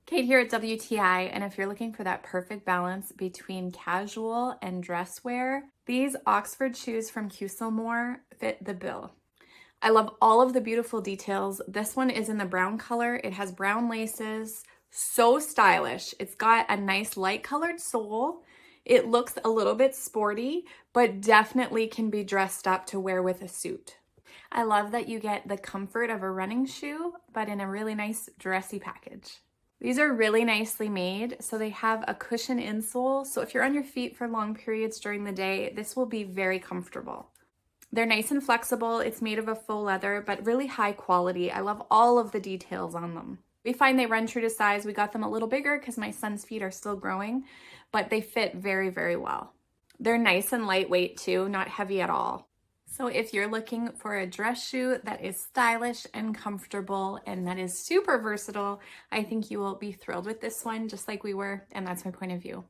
Kate here at WTI, and if you're looking for that perfect balance between casual and dress wear, these Oxford shoes from Cusolemore fit the bill. I love all of the beautiful details. This one is in the brown color. It has brown laces, so stylish. It's got a nice light colored sole. It looks a little bit sporty, but definitely can be dressed up to wear with a suit. I love that you get the comfort of a running shoe, but in a really nice dressy package. These are really nicely made, so they have a cushion insole, so if you're on your feet for long periods during the day, this will be very comfortable. They're nice and flexible. It's made of a faux leather, but really high quality. I love all of the details on them. We find they run true to size. We got them a little bigger because my son's feet are still growing, but they fit very, very well. They're nice and lightweight too, not heavy at all. So if you're looking for a dress shoe that is stylish and comfortable and that is super versatile, I think you will be thrilled with this one just like we were, and that's my point of view.